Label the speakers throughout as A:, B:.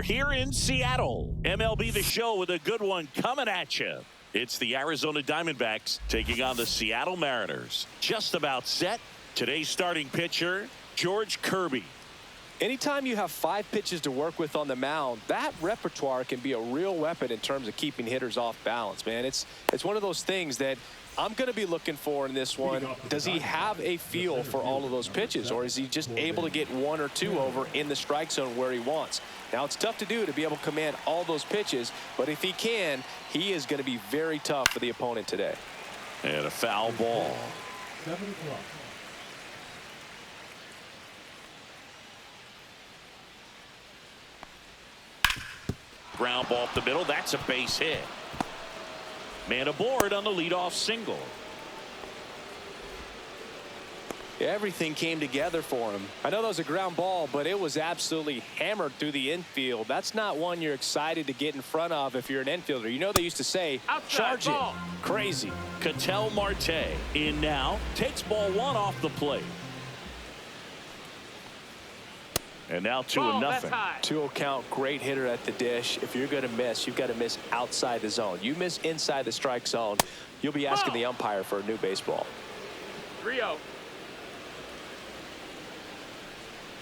A: We're here in Seattle. MLB The Show with a good one coming at you. It's the Arizona Diamondbacks taking on the Seattle Mariners. Just about set. Today's starting pitcher, George Kirby.
B: Anytime you have 5 pitches to work with on the mound, that repertoire can be a real weapon in terms of keeping hitters off balance, man. It's one of those things that I'm going to be looking for in this one. Does he have a feel for all of those pitches, or is he just able to get 1 or 2 over in the strike zone where he wants? Now, it's tough to do to be able to command all those pitches, but if he can, he is going to be very tough for the opponent today.
A: And a foul ball. Ground ball up the middle. That's a base hit. Man aboard on the leadoff single.
B: Everything came together for him. I know that was a ground ball, but it was absolutely hammered through the infield. That's not one you're excited to get in front of if you're an infielder. You know they used to say, charge it. Crazy.
A: Ketel Marte in now. Takes ball 1 off the plate. And now 2-0.
B: 2-0 count. Great hitter at the dish. If you're going to miss, you've got to miss outside the zone. You miss inside the strike zone, you'll be asking the umpire for a new baseball.
C: 3-0.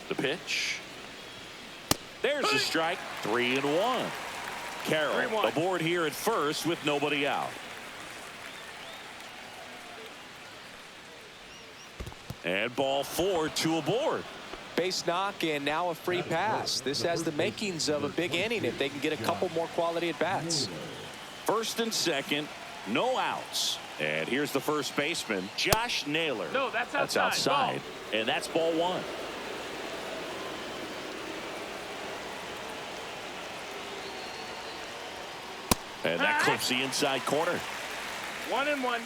A: The pitch. There's the strike. 3-1. Carroll aboard here at first with nobody out. And ball 4, 2 aboard.
B: Base knock and now a free pass. This has the makings of a big inning if they can get a couple more quality at bats.
A: First and second, no outs. And here's the first baseman, Josh Naylor.
C: No, that's outside.
A: That's outside. And that's ball 1. And that clips the inside corner.
C: 1-1.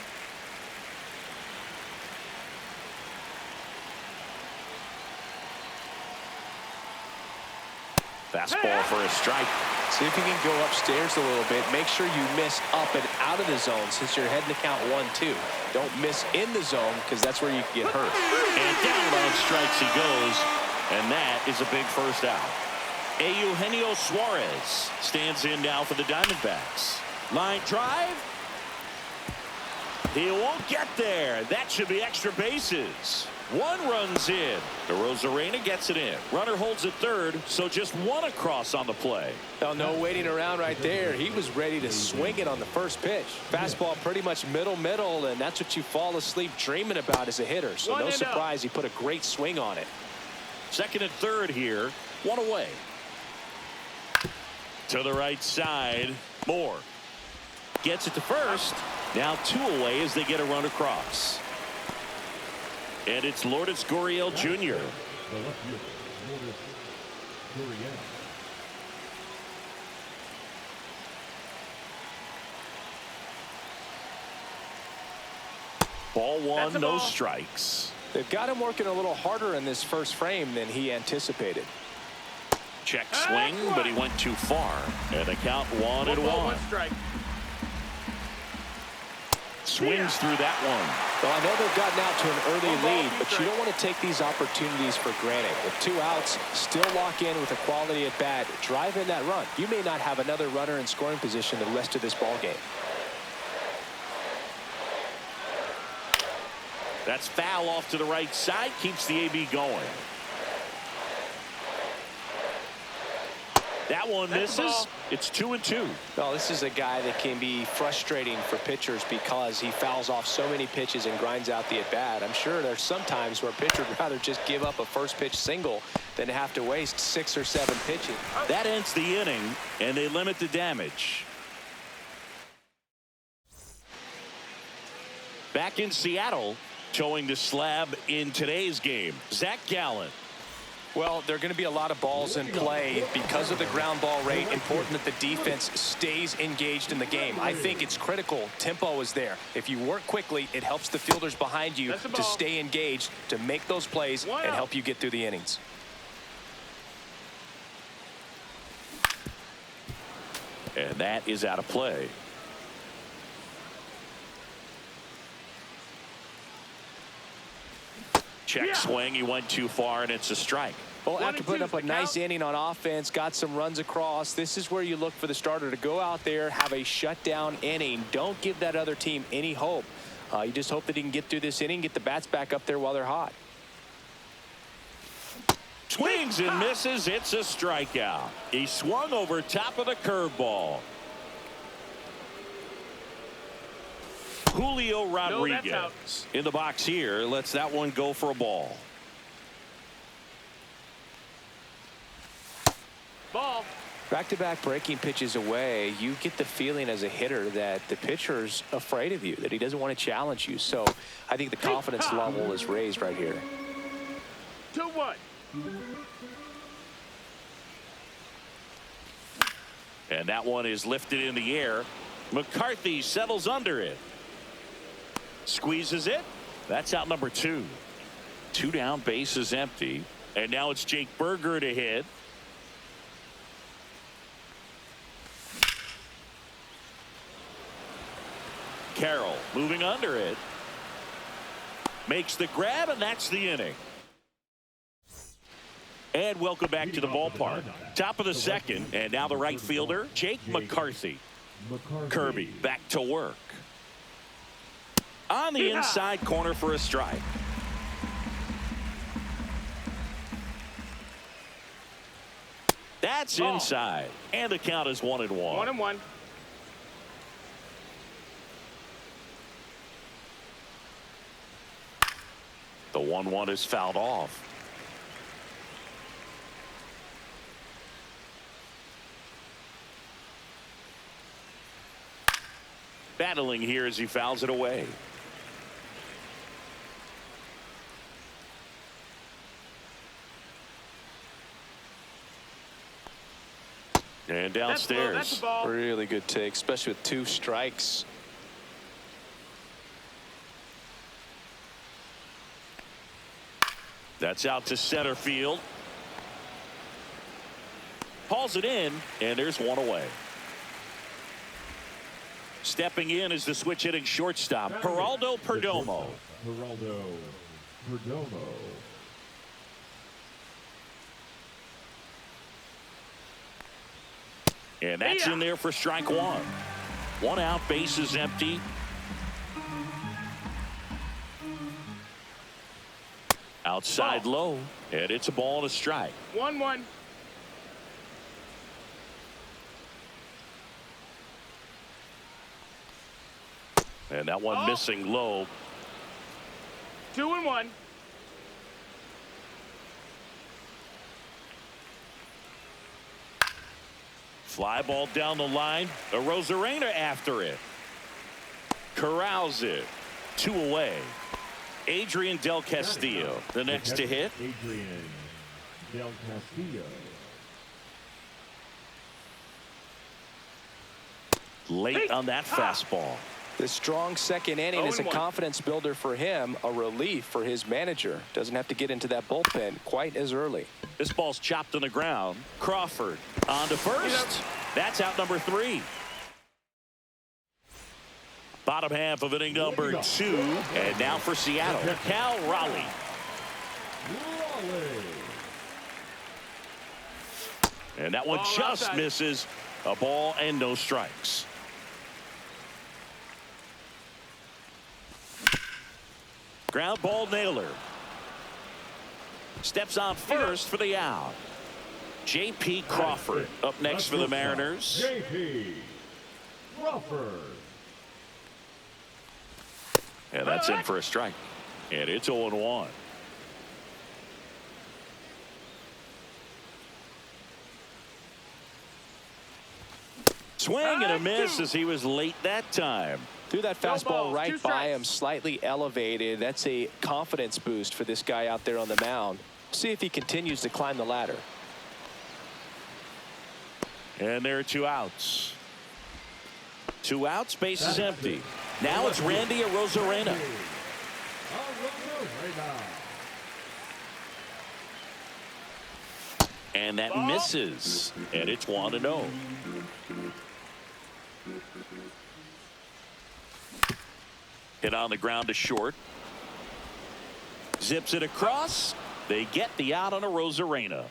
A: Fastball for a strike.
B: See if you can go upstairs a little bit. Make sure you miss up and out of the zone since you're heading to count 1-2. Don't miss in the zone because that's where you can get hurt.
A: And down on strikes he goes. And that is a big first out. Eugenio Suarez stands in now for the Diamondbacks. Line drive. He won't get there. That should be extra bases. 1 runs in. Rosarena gets it in. Runner holds at third, so just 1 across on the play.
B: Well, no waiting around right there. He was ready to swing it on the first pitch. Fastball pretty much middle, and that's what you fall asleep dreaming about as a hitter. So no surprise he put a great swing on it.
A: Second and third here. 1 away. To the right side. Moore gets it to first. Now 2 away as they get a run across. And it's Lourdes Gurriel Jr. Ball 1, no strikes.
B: They've got him working a little harder in this first frame than he anticipated.
A: Check swing, but he went too far. And the count 1-1. Swings through that one.
B: Well, I know they've gotten out to an early lead, but you don't want to take these opportunities for granted. With 2 outs, still lock in with a quality at bat. Drive in that run. You may not have another runner in scoring position the rest of this ball game.
A: That's foul off to the right side. Keeps the AB going. That one misses. It's 2-2.
B: Well, this is a guy that can be frustrating for pitchers because he fouls off so many pitches and grinds out the at-bat. I'm sure there's some times where a pitcher would rather just give up a first pitch single than have to waste 6 or 7 pitches.
A: That ends the inning, and they limit the damage. Back in Seattle, towing the slab in today's game, Zach Gallen.
B: Well, there are going to be a lot of balls in play because of the ground ball rate. Important that the defense stays engaged in the game. I think it's critical. Tempo is there. If you work quickly, it helps the fielders behind you to stay engaged, to make those plays, and help you get through the innings.
A: And that is out of play. Check swing. He went too far, and it's a strike.
B: Well,
C: One
B: after
C: and
B: putting
C: two's
B: up a
C: the
B: nice
C: count.
B: inning on offense, got some runs across, this is where you look for the starter to go out there, have a shutdown inning. Don't give that other team any hope. You just hope that he can get through this inning, get the bats back up there while they're hot.
A: Swings and misses. It's a strikeout. He swung over top of the curveball. Julio Rodriguez in the box here. Lets that one go for a ball.
C: Ball.
B: Back-to-back breaking pitches away, you get the feeling as a hitter that the pitcher's afraid of you, that he doesn't want to challenge you. So I think the confidence level is raised right here.
C: 2-1.
A: And that one is lifted in the air. McCarthy settles under it. Squeezes it. That's out number 2. 2 down, base is empty. And now it's Jake Berger to hit. Carroll moving under it. Makes the grab, and that's the inning. And welcome back to the ballpark. Top of the second, and now the right fielder, Jake McCarthy. Kirby back to work. On the inside corner for a strike. That's inside. And the count is 1-1.
C: 1-1.
A: The 1-1 is fouled off. Battling here as he fouls it away. And downstairs.
C: That's a ball.
B: Really good take, especially with 2 strikes.
A: That's out to center field. Hauls it in, and there's one away. Stepping in is the switch hitting shortstop, Geraldo Perdomo.
D: Geraldo Perdomo.
A: And that's in there for strike 1. 1 out, base is empty. Outside low, and it's a ball and a strike.
C: 1-1.
A: And that one missing low.
C: 2-1.
A: Fly ball down the line. The Rosarena after it. Corrals it. 2 away. Adrian Del Castillo, the next to hit.
D: Adrian Del Castillo.
A: Late on that fastball.
B: The strong second inning is a
C: 0-1.
B: confidence builder for him, a relief for his manager. Doesn't have to get into that bullpen quite as early.
A: This ball's chopped on the ground. Crawford on to first. That's out number 3. Bottom half of inning number 2. And now for Seattle, Cal Raleigh. And that one
C: Ball
A: just
C: outside.
A: misses. A ball and no strikes. Ground ball nailer. Steps on first for the out. J.P. Crawford up next for the Mariners.
D: J.P. Crawford.
A: And that's in for a strike. And it's 0-1. Swing and a miss as he was late that time.
B: Threw that
C: No
B: fastball
C: balls,
B: right
C: 2
B: by
C: strikes.
B: him, slightly elevated. That's a confidence boost for this guy out there on the mound. See if he continues to climb the ladder.
A: And there are 2 outs. 2 outs, base is empty. Now it's Randy Arozarena. And that misses. And it's 1-0. Hit on the ground to short. Zips it across. They get the out on a Rosarena.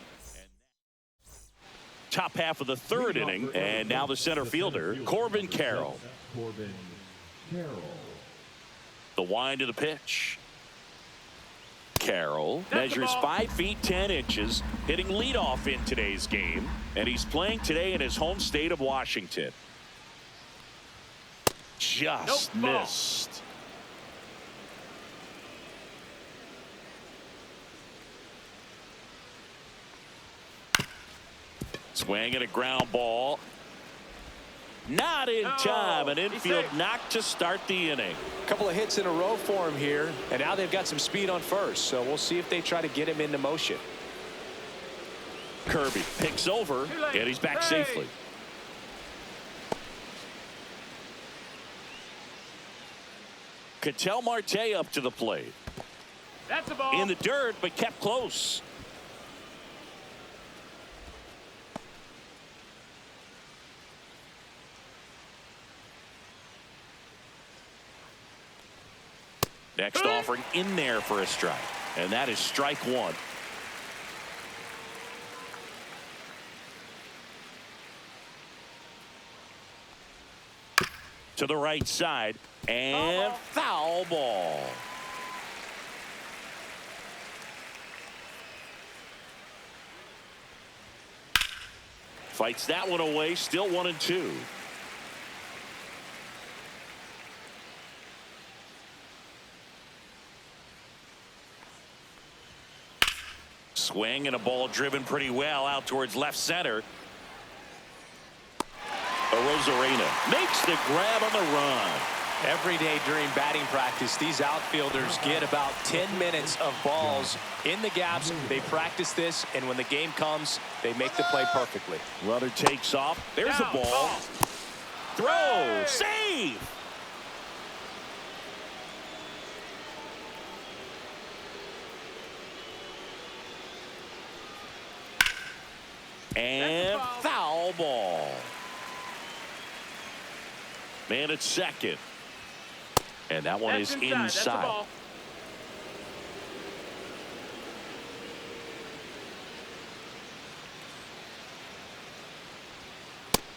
A: Top half of the third inning, and now the center fielder, Corbin Carroll.
D: Corbin Carroll.
A: The wind of the pitch. Carroll measures 5 feet 10 inches, hitting leadoff in today's game, and he's playing today in his home state of Washington. Just missed. Swing and a ground ball. Not in time. An infield knock to start the inning.
B: A couple of hits in a row for him here, and now they've got some speed on first, so we'll see if they try to get him into motion.
A: Kirby picks over, and he's back safely. Ketel Marte up to the plate.
C: That's a ball.
A: In the dirt, but kept close. Next offering in there for a strike, and that is strike one. To the right side, and foul ball. Fights that one away, still 1-2. Swing and a ball driven pretty well out towards left center. Rosarena makes the grab on the run.
B: Every day during batting practice, these outfielders get about 10 minutes of balls in the gaps. They practice this, and when the game comes, they make the play perfectly.
A: Runner takes off. There's the ball. Throw. Save. And foul ball. Man at second. And that one is inside.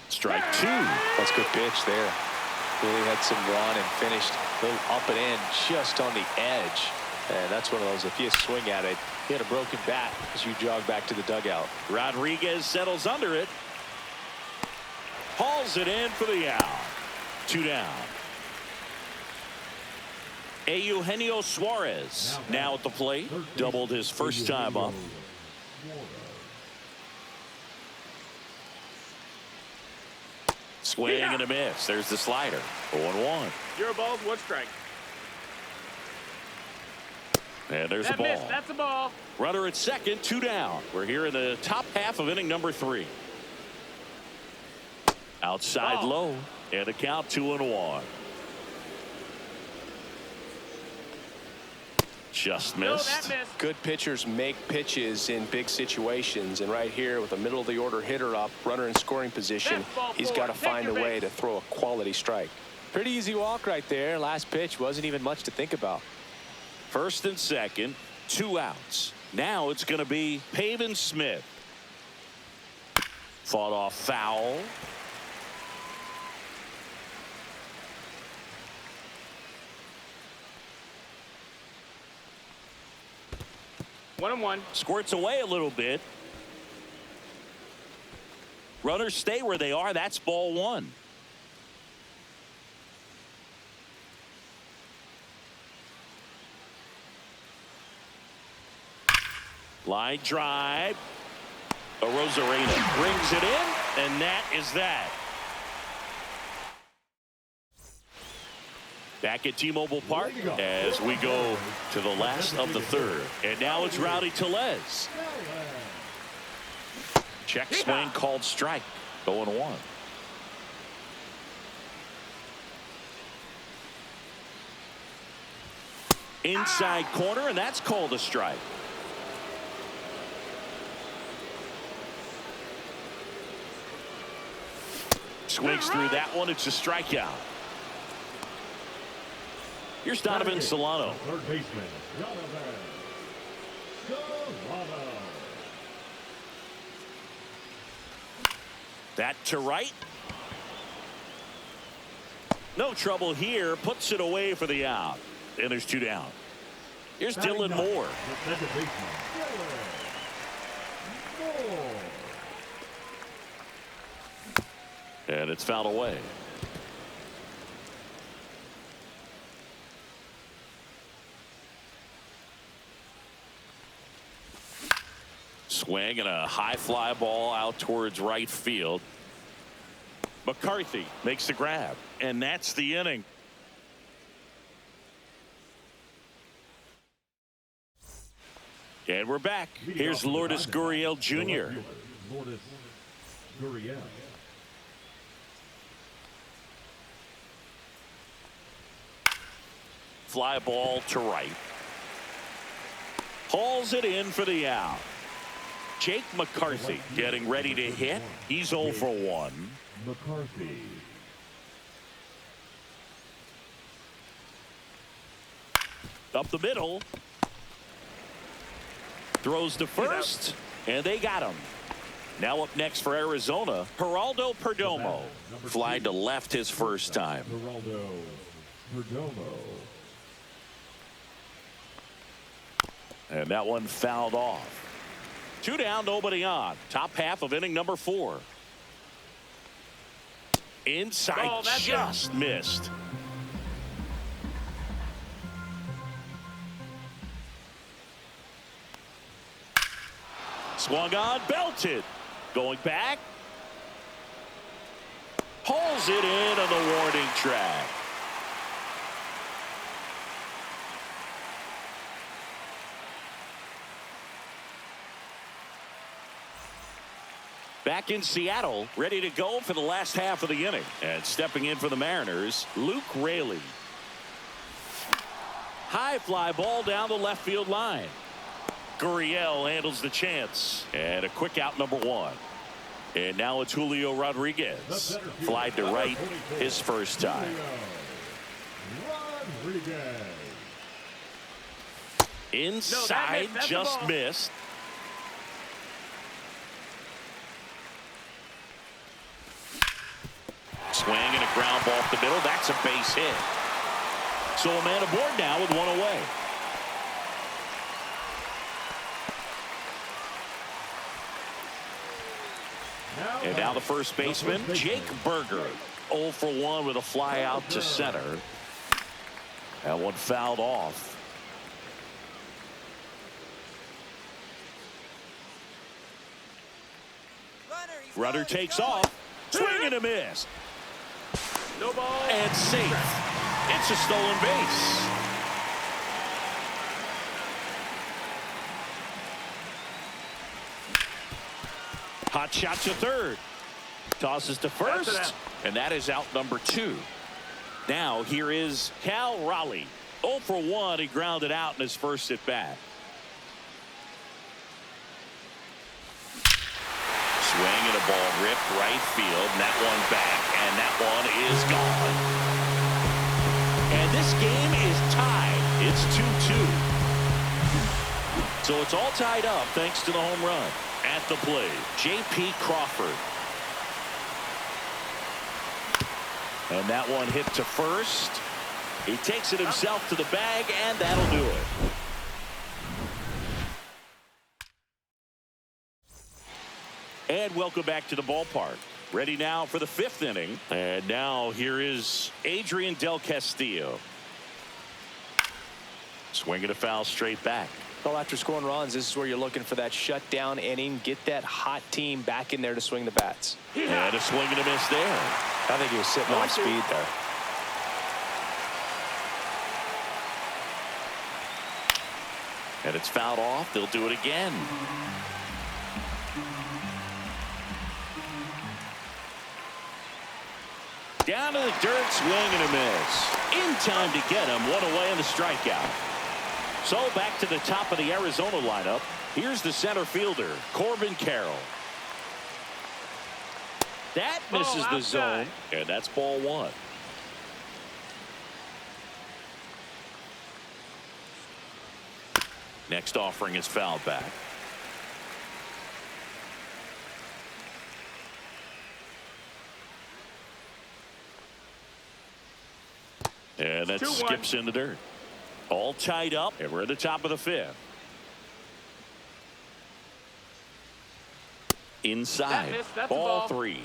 A: Strike two.
B: That's a good pitch there. Really had some run and finished a little up and in just on the edge. And that's one of those, if you swing at it, hit a broken bat as you jog back to the dugout.
A: Rodriguez settles under it. Hauls it in for the out. 2 down. Eugenio Suarez now at the plate. Doubled his first time up. Swing and a miss. There's the slider. 0-1.
C: You're a ball, 1 strike.
A: And there's a ball.
C: Missed. That's a ball.
A: Runner at second, 2 down. We're here in the top half of inning number 3. Outside low, and a count 2-1. Just missed.
B: Good pitchers make pitches in big situations, and right here with a middle of the order hitter up, runner in scoring position, he's got to find a way to throw a quality strike. Pretty easy walk right there. Last pitch wasn't even much to think about.
A: First and second, 2 outs. Now it's going to be Pavin Smith. Fought off foul.
C: 1-1.
A: Squirts away a little bit. Runners stay where they are. That's ball 1. Line drive. Rosarena brings it in, and that is that. Back at T-Mobile Park as we go to the last of the third. And now it's Rowdy Tellez. Check swing called strike. 0-1. Inside corner, and that's called a strike. Swings through that one. It's a strikeout. Here's Donovan Solano.
D: Third baseman, Donovan Solano.
A: That to right. No trouble here. Puts it away for the out. And there's 2 down. Here's Dylan Moore. And it's fouled away. Swing and a high fly ball out towards right field. McCarthy makes the grab, and that's the inning. And we're back. Here's Lourdes Gurriel Jr.
D: Lourdes Gurriel.
A: Fly ball to right. Hauls it in for the out. Jake McCarthy getting ready to hit. He's 0 for 1.
D: McCarthy.
A: Up the middle. Throws to first. And they got him. Now up next for Arizona, Geraldo Perdomo. Fly to left his first time.
D: Geraldo Perdomo.
A: And that one fouled off. 2 down, nobody on. Top half of inning number 4. Inside, just missed. Swung on, belted. Going back. Hauls it in on the warning track. Back in Seattle, ready to go for the last half of the inning. And stepping in for the Mariners, Luke Raley. High fly ball down the left field line. Gurriel handles the chance. And a quick out, number 1. And now it's Julio Rodriguez. Fly to right his first time.
D: Rodriguez.
A: Inside, just missed. Swing and a ground ball up the middle. That's a base hit. So a man aboard now with 1 away. And now the first baseman, Jake Berger. 0 for 1 with a fly out to center. That one fouled off. Runner takes off. Swing and a miss.
C: No ball.
A: And safe. It's a stolen base. Hot shot to third. Tosses to first. And that is out number 2. Now here is Cal Raleigh. 0 for 1. He grounded out in his first at bat. Swing and a ball ripped right field. And that one back. And that one is gone. And this game is tied. It's 2-2. So it's all tied up thanks to the home run. At the plate, J.P. Crawford. And that one hit to first. He takes it himself to the bag, and that'll do it. And welcome back to the ballpark. Ready now for the 5th inning. And now here is Adrian Del Castillo. Swinging a foul straight back.
B: Well, after scoring runs, this is where you're looking for that shutdown inning. Get that hot team back in there to swing the bats.
A: And a swing and a miss there.
B: I think he was sitting off speed there.
A: And it's fouled off. They'll do it again. Down to the dirt, swing and a miss. In time to get him. 1 away in the strikeout. So back to the top of the Arizona lineup. Here's the center fielder, Corbin Carroll. That misses the zone, and that's ball 1. Next offering is fouled back. And that
C: 2-1.
A: skips in the dirt. All tied up, and we're at the top of the fifth. Inside,
C: That's a
A: ball
C: ball.
A: 3.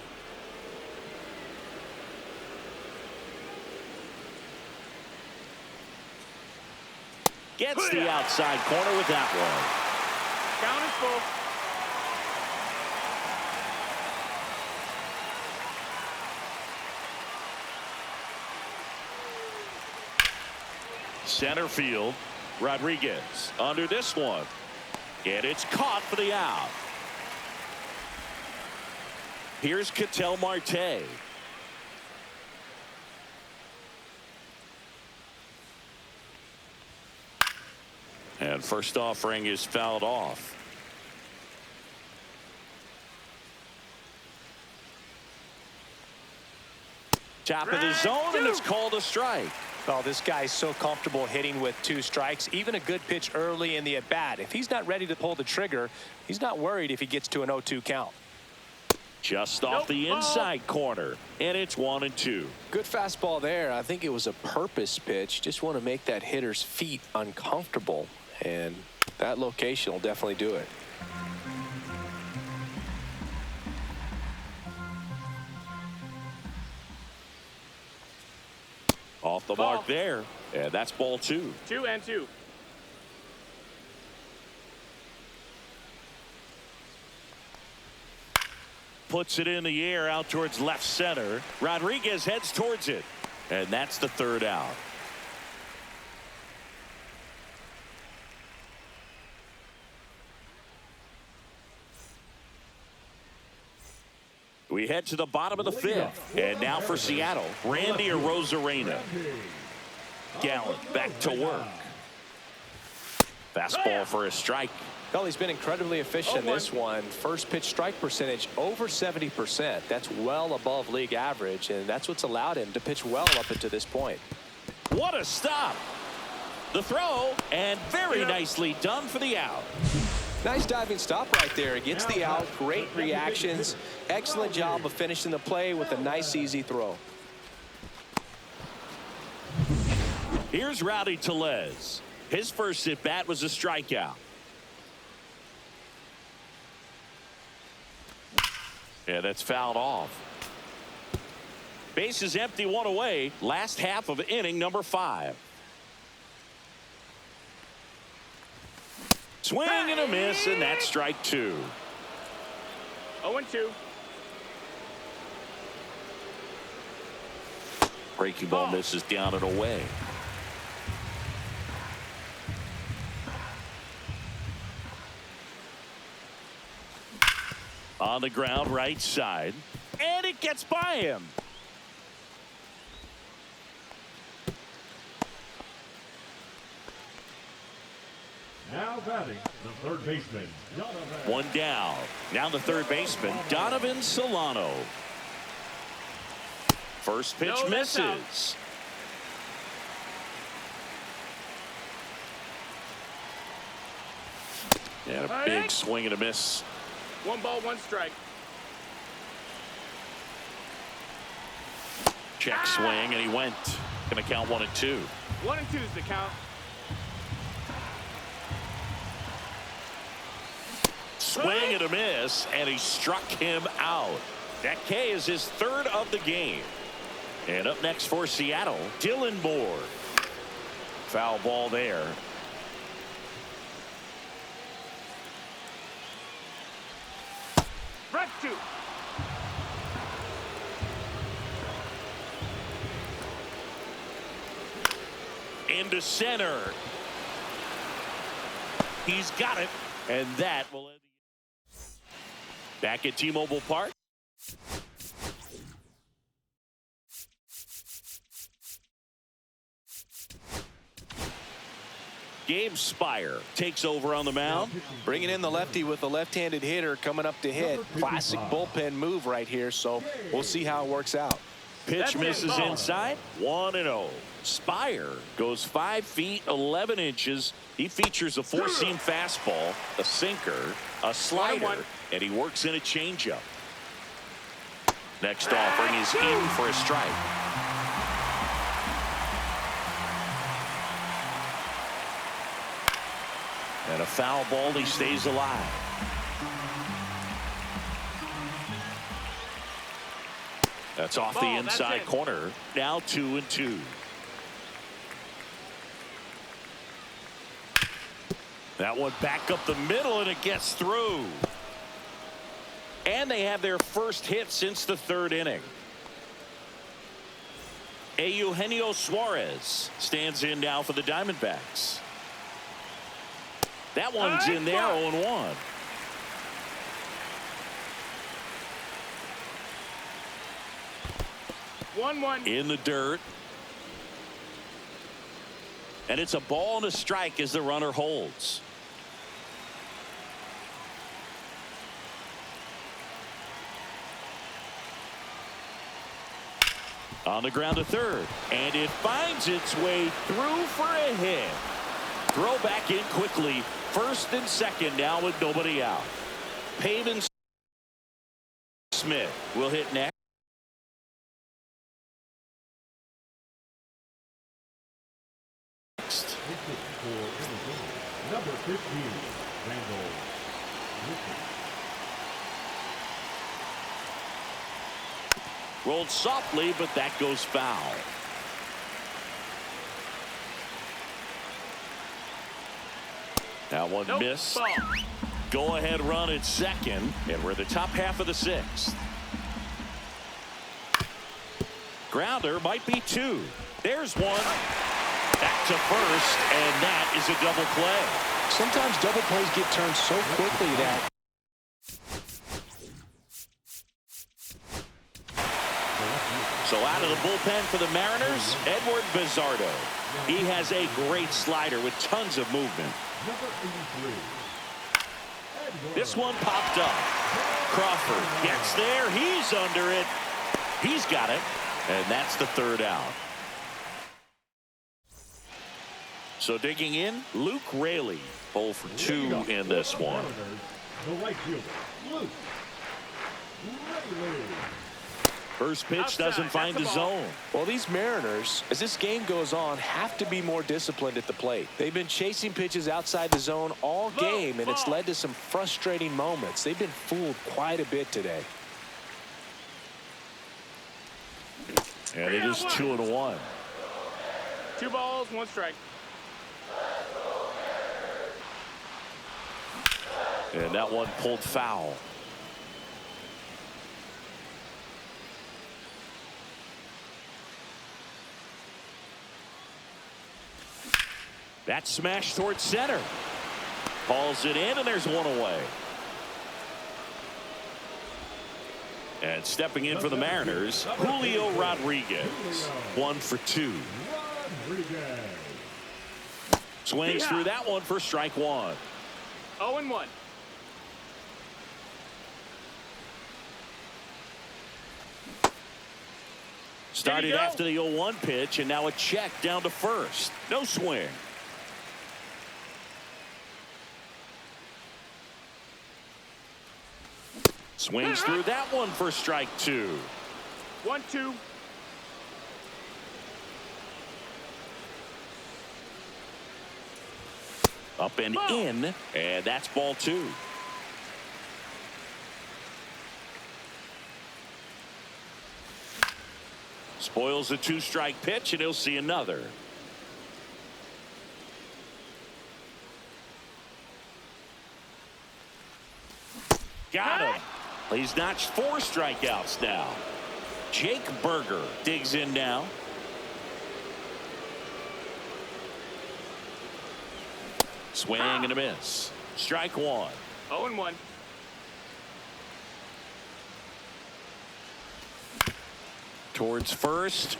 A: Gets the outside corner with that one.
C: Count is full.
A: Center field, Rodriguez under this one. And it's caught for the out. Here's Ketel Marte. And first offering is fouled off. Top of the zone, and it's called a strike.
B: Oh, this guy's so comfortable hitting with 2 strikes. Even a good pitch early in the at-bat. If he's not ready to pull the trigger, he's not worried if he gets to an 0-2 count.
A: Just off the inside corner, and it's 1-2.
B: Good fastball there. I think it was a purpose pitch. Just want to make that hitter's feet uncomfortable, and that location will definitely do it.
A: Off the mark there, and that's ball 2.
C: 2-2.
A: Puts it in the air out towards left center. Rodriguez heads towards it, and that's the 3rd out. We head to the bottom of the 5th, and now for Seattle, Randy Arozarena. Gallant back to work. Fastball for a strike.
B: Well, he's been incredibly efficient in this one. First pitch strike percentage over 70%. That's well above league average, and that's what's allowed him to pitch well up until this point.
A: What a stop. The throw, and very nicely done for the out.
B: Nice diving stop right there. It gets the out. Great reactions. Excellent job of finishing the play with a nice, easy throw.
A: Here's Rowdy Tellez. His first at bat was a strikeout. Yeah, that's fouled off. Base is empty, 1 away. Last half of inning number 5. Swing and a miss, and that's strike 2.
C: 0-2.
A: Breaking ball misses down and away. On the ground, right side, and it gets by him.
D: Now batting, the 3rd baseman, Donovan.
A: 1 down. Now the 3rd baseman, Donovan Solano. First pitch
C: No, that's out.
A: misses. And a big swing and a miss.
C: 1 ball, 1 strike.
A: Check swing, and he went. Gonna count 1 and 2.
C: 1-2 is the count.
A: Swing and a miss, and he struck him out. That K is his 3rd of the game. And up next for Seattle, Dylan Moore. Foul ball there.
C: Strike 2.
A: Into center. He's got it, and that will end the back at T-Mobile Park. Gabe Spire takes over on the mound.
B: Bringing in the lefty with a left-handed hitter coming up to hit. Classic bullpen move right here, so we'll see how it works out.
A: Pitch misses inside. 1-0. Spire goes 5 feet 11 inches. He features a 4-seam fastball, a sinker, a slider, and he works in a changeup. Next offering is in for a strike. And a foul ball, he stays alive. That's off the inside corner. Now 2-2. That one back up the middle, and it gets through. And they have their first hit since the third inning. Eugenio Suarez stands in now for the Diamondbacks. That one's in there, 0-1. In the dirt. And it's a ball and a strike as the runner holds. On the ground to third, and it finds its way through for a hit. Throw back in quickly. First and second now with nobody out. Pavin Smith will hit next.
D: Number 15, Randall.
A: Rolled softly, but that goes foul. That one missed. Go ahead run at second, and we're in the top half of the sixth. Grounder might be two. There's one. Back to first, and that is a double play.
B: Sometimes double plays get turned so quickly that
A: so out of the bullpen for the Mariners, Edward Bizardo. He has a great slider with tons of movement. This one popped up. Crawford gets there. He's under it. He's got it. And that's the third out. So digging in, Luke Raley, 0 for 2 in this one.
D: The right fielder, Luke Raley.
A: First pitch doesn't find the zone.
B: Well, these Mariners, as this game goes on, have to be more disciplined at the plate. They've been chasing pitches outside the zone all game, and it's led to some frustrating moments. They've been fooled quite a bit today.
A: And it is 2-1.
C: 2 balls, 1 strike.
A: And that one pulled foul. That smash towards center. Hauls it in, and there's one away. And stepping in for the Mariners, Julio Rodriguez. 1 for 2. Swings through that one for strike one.
C: 0-1.
A: Started after the 0-1 pitch, and now a check down to first. No swing. Swings through that one for strike two.
C: 1-2.
A: Up and in, and that's ball two. Spoils a 2-strike pitch, and he'll see another. Got him. He's notched 4 strikeouts now. Jake Berger digs in now. Swing and a miss. Strike one.
C: 0-1.
A: Towards first.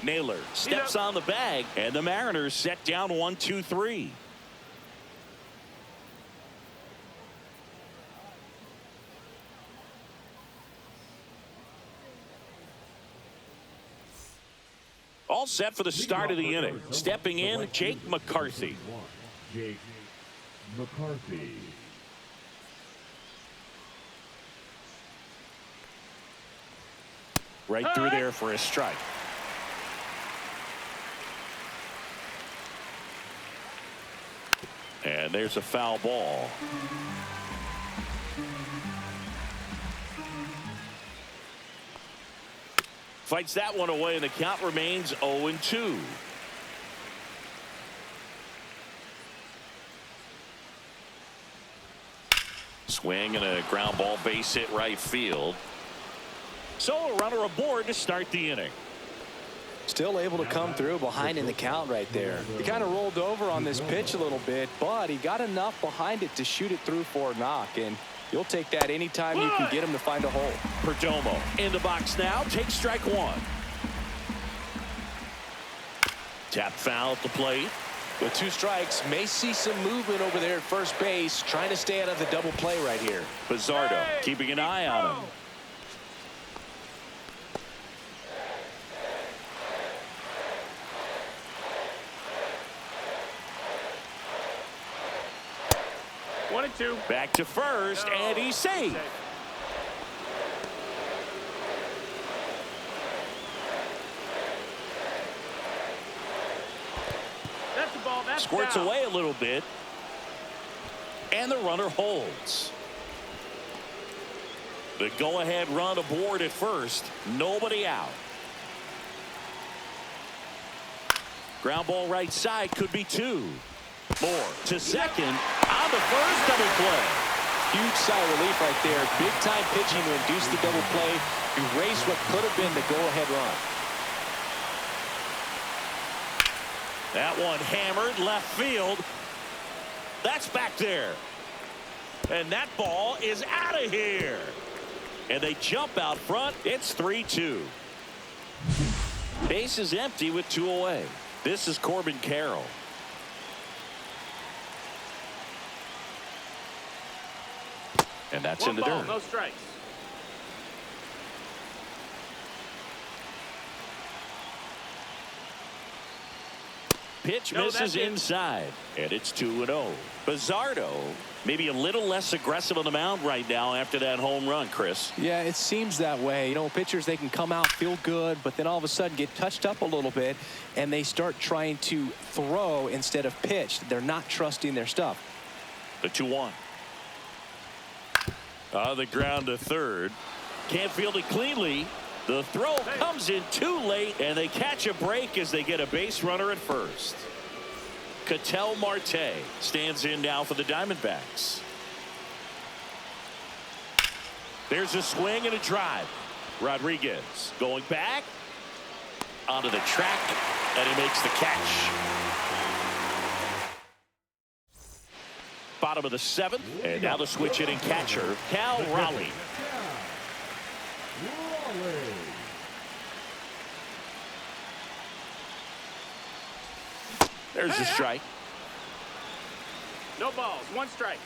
A: Naylor steps on the bag, and the Mariners set down 1-2-3. All set for the start of the inning. Stepping in, Jake McCarthy.
D: Jake McCarthy.
A: Right through there for a strike. And there's a foul ball. Fights that one away, and the count remains 0-2. Swing and a ground ball, base hit right field. So a runner aboard to start the inning.
B: Still able to come through behind in the count right there. He kind of rolled over on this pitch a little bit, but he got enough behind it to shoot it through for a knock, and you'll take that anytime you can get him to find a hole.
A: Perdomo in the box now, takes strike one. Tap foul at the plate.
B: With 2 strikes, may see some movement over there at first base, trying to stay out of the double play right here.
A: Bizzardo keeping an eye on him.
C: One and two.
A: Back to first, and he's safe.
C: That's the ball. That's
A: Squirts
C: down.
A: away a little bit. And the runner holds. The go-ahead run aboard at first. Nobody out. Ground ball right side, could be 2. Moore to second. On the first, double play.
B: Huge sigh of relief right there. Big time pitching to induce the double play. Erase what could have been the go-ahead run.
A: That one hammered left field. That's back there. And that ball is out of here. And they jump out front. It's 3-2. Base is empty with 2 away. This is Corbin Carroll. And that's in the dirt.
C: No strikes.
A: Pitch misses inside, and it's 2-0. Bizzardo maybe a little less aggressive on the mound right now after that home run, Chris.
B: Yeah, it seems that way. You know, pitchers, they can come out, feel good, but then all of a sudden get touched up a little bit, and they start trying to throw instead of pitch. They're not trusting their stuff.
A: The 2-1. The ground to third. Can't field it cleanly. The throw comes in too late, and they catch a break as they get a base runner at first. Ketel Marte stands in now for the Diamondbacks. There's a swing and a drive. Rodriguez going back onto the track, and he makes the catch. Bottom of the 7th, and now the switch hitting catcher, Cal Raleigh. There's the strike.
C: No balls. 1 strike.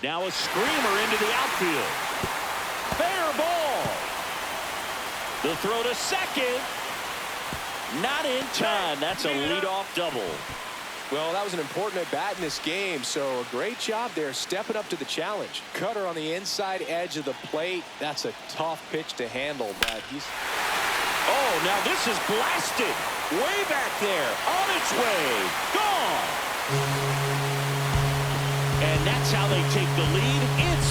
A: Now a screamer into the outfield. Fair ball. The throw to second. Not in time. That's a leadoff double.
B: Well, that was an important at bat in this game, so a great job there stepping up to the challenge. Cutter on the inside edge of the plate. That's a tough pitch to handle, but he's...
A: Oh, now this is blasted. Way back there. On its way. Gone. And that's how they take the lead. It's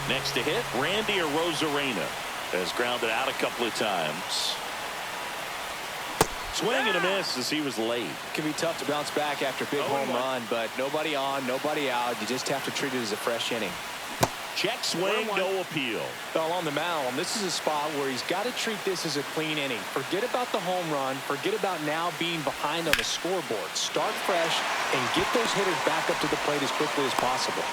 A: 4-3. Next to hit, Randy Arozarena has grounded out a couple of times. Swing and a miss as he was late.
B: It can be tough to bounce back after a big home run, but nobody on, nobody out. You just have to treat it as a fresh inning.
A: Check swing, no appeal.
B: Well, on the mound, this is a spot where he's got to treat this as a clean inning. Forget about the home run. Forget about now being behind on the scoreboard. Start fresh and get those hitters back up to the plate as quickly as possible.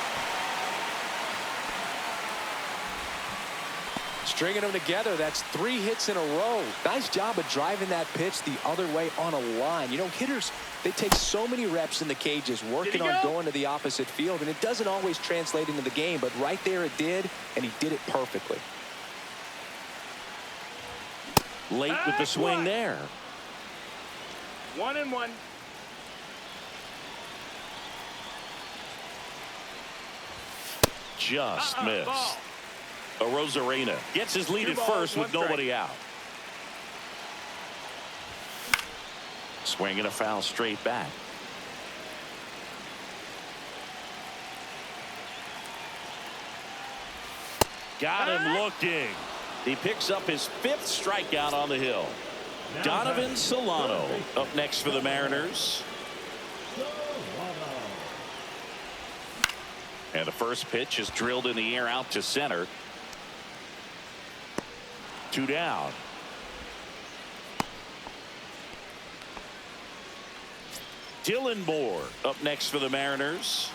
B: Stringing them together, that's 3 hits in a row. Nice job of driving that pitch the other way on a line. You know, hitters, they take so many reps in the cages working on going to the opposite field, and it doesn't always translate into the game, but right there it did, and he did it perfectly.
A: Late with the swing there.
C: 1-1.
A: Just missed.
C: Ball.
A: Arozarena gets his lead
C: 2
A: at
C: balls,
A: first
C: 1
A: with nobody
C: strike.
A: out. Swing and a foul straight back. Got him looking. He picks up his 5th strikeout on the hill. Donovan Solano up next for the Mariners. And the first pitch is drilled in the air out to center. 2 down. Dylan Moore up next for the Mariners.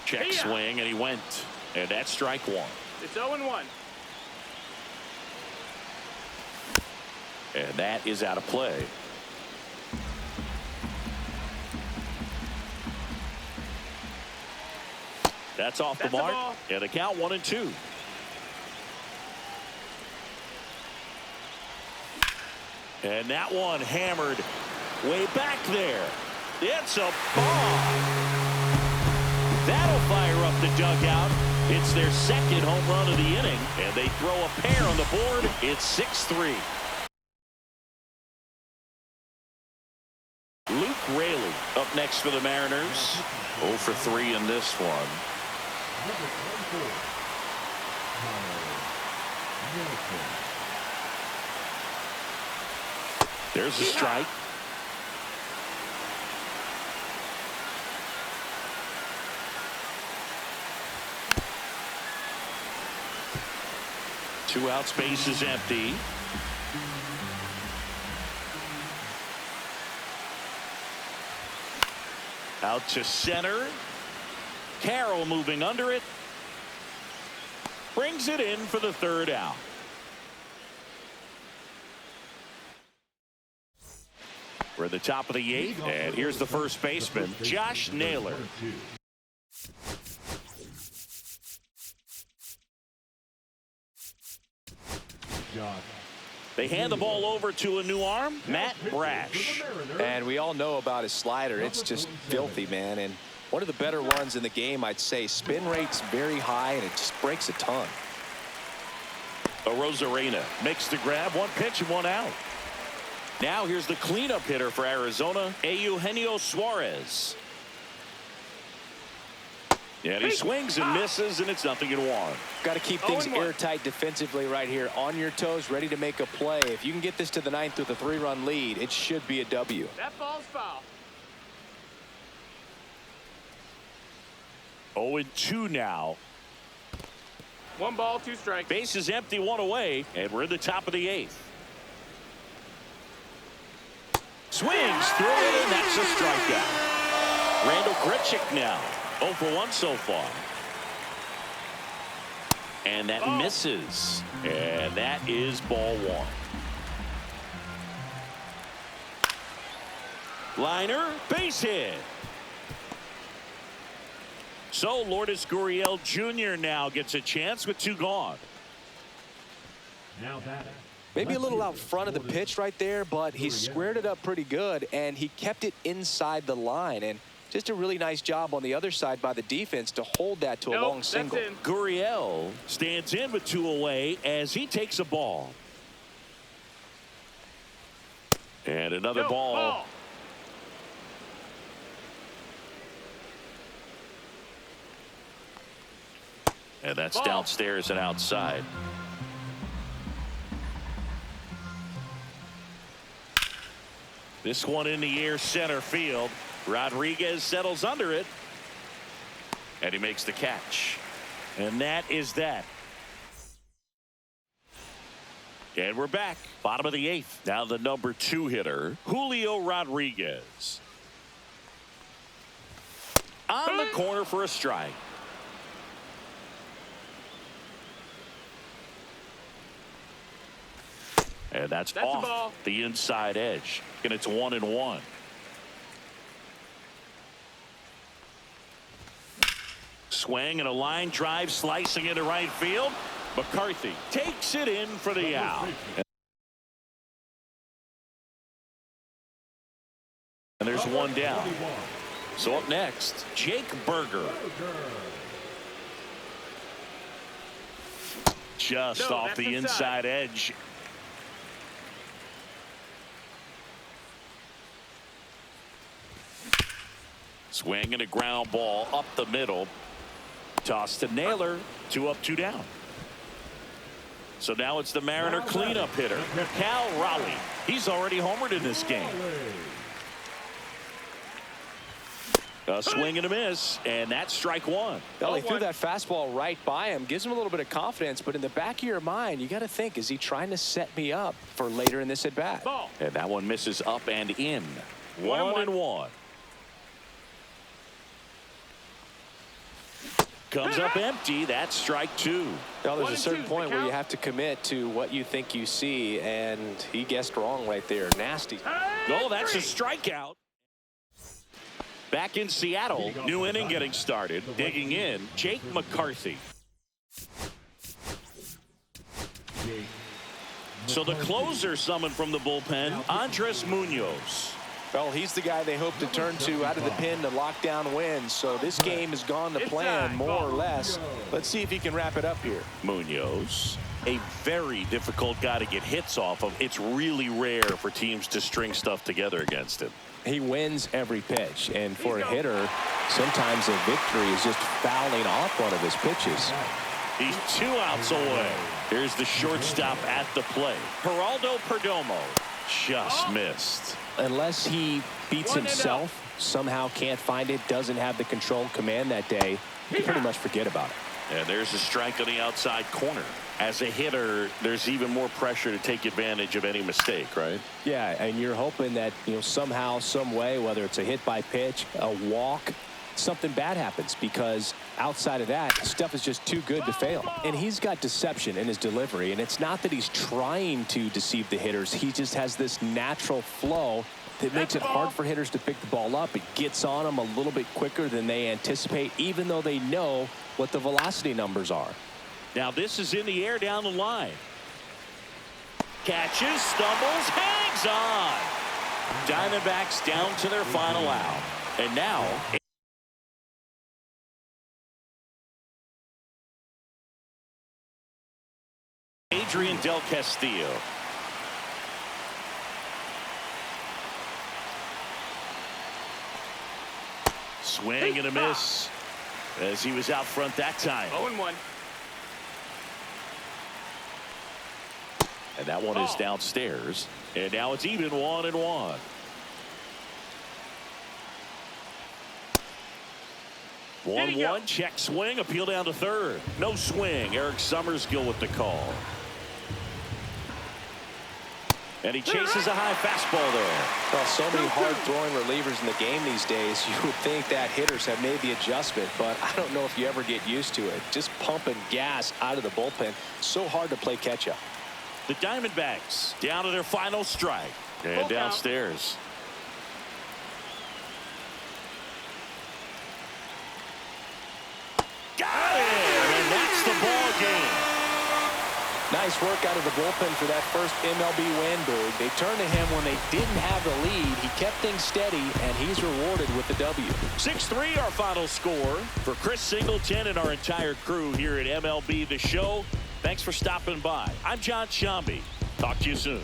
A: Check swing, and he went. And that's strike 1.
C: It's 0-1.
A: And that is out of play. That's off the mark. And the count 1-2. And that one hammered way back there. It's a bomb. That'll fire up the dugout. It's their 2nd home run of the inning, and they throw a pair on the board. It's 6-3. Luke Raley up next for the Mariners. 0 for 3 in this one. There's a strike. Two outs, base is empty. Out to center. Carroll moving under it. Brings it in for the 3rd out. We're at the top of the 8th, and here's the first baseman, Josh Naylor. They hand the ball over to a new arm, Matt Brash.
B: And we all know about his slider. It's just filthy, man. And one of the better ones in the game, I'd say. Spin rate's very high, and it just breaks a ton.
A: Arozarena makes the grab. 1 pitch and 1 out. Now here's the cleanup hitter for Arizona, Eugenio Suarez. And he swings and misses, and it's 0-1.
B: Got to keep things airtight defensively right here. On your toes, ready to make a play. If you can get this to the 9th with a 3-run lead, it should be a W.
C: That ball's foul.
A: 0-2 now.
C: 1 ball, 2 strikes.
A: Base is empty, 1 away, and we're in the top of the 8th. Swings through it, and that's a strikeout. Randall Grichuk now 0 for 1 so far. And that misses. And that is ball 1. Liner, base hit. So Lourdes Gurriel Jr. now gets a chance with 2 gone.
D: Now batting.
B: Maybe a little out front of the pitch right there, but he squared it up pretty good, and he kept it inside the line. And just a really nice job on the other side by the defense to hold that to a long single.
A: Gurriel stands in with 2 away as he takes a ball. And another ball. And that's downstairs and outside. This one in the air, center field. Rodriguez settles under it. And he makes the catch. And that is that. And we're back. Bottom of the 8th. Now the number 2 hitter, Julio Rodriguez. On the corner for a strike. And that's off the inside edge. And it's 1-1. Swing and a line drive slicing into right field. McCarthy takes it in for the out. And there's 1 down. So up next, Jake Berger. Just off the inside edge. Swing and a ground ball up the middle. Toss to Naylor. 2 up, 2 down. So now it's the Mariner cleanup hitter, Cal Raleigh. He's already homered in this game. A swing and a miss, and that's strike 1.
B: Well, he threw that fastball right by him, gives him a little bit of confidence, but in the back of your mind, you got to think, is he trying to set me up for later in this at bat?
A: And that one misses up and in. 1-1. Comes up empty. That's strike 2.
B: Well, there's a certain point where you have to commit to what you think you see, and he guessed wrong right there. Nasty.
A: Oh, that's a strikeout. Back in Seattle, new inning getting started. Digging in, Jake McCarthy. So the closer summoned from the bullpen, Andres Munoz.
B: Well, he's the guy they hope to turn to out of the pen to lock down wins. So this game has gone to plan, more or less. Let's see if he can wrap it up here.
A: Munoz, a very difficult guy to get hits off of. It's really rare for teams to string stuff together against him.
B: He wins every pitch, and for a hitter, sometimes a victory is just fouling off one of his pitches.
A: He's 2 outs away. Here's the shortstop at the plate. Geraldo Perdomo just missed.
B: Unless he beats himself, somehow can't find it, doesn't have the control and command that day, you pretty much forget about it.
A: And there's a strike on the outside corner. As a hitter, there's even more pressure to take advantage of any mistake, right?
B: Yeah, and you're hoping that, somehow, some way, whether it's a hit by pitch, a walk, something bad happens, because outside of that, stuff is just too good to fail. And he's got deception in his delivery, and it's not that he's trying to deceive the hitters. He just has this natural flow that makes it hard for hitters to pick the ball up. It gets on them a little bit quicker than they anticipate, even though they know what the velocity numbers are.
A: Now this is in the air down the line. Catches, stumbles, hangs on. Diamondbacks down to their final out. And now Adrian Del Castillo. Swing and a miss as he was out front that time.
C: 0-1.
A: And that one is downstairs. And now it's even 1-1. One check swing, appeal down to third. No swing. Eric Summerskill with the call. And he chases a high fastball there.
B: Well, so many hard-throwing relievers in the game these days, you would think that hitters have made the adjustment, but I don't know if you ever get used to it. Just pumping gas out of the bullpen. So hard to play catch-up.
A: The Diamondbacks down to their final strike. And downstairs. Got it! And that's the ball game.
B: Nice work out of the bullpen for that first MLB win, Boog. They turned to him when they didn't have the lead. He kept things steady, and he's rewarded with the W.
A: 6-3 our final score. For Chris Singleton and our entire crew here at MLB The Show, thanks for stopping by. I'm John Shambi. Talk to you soon.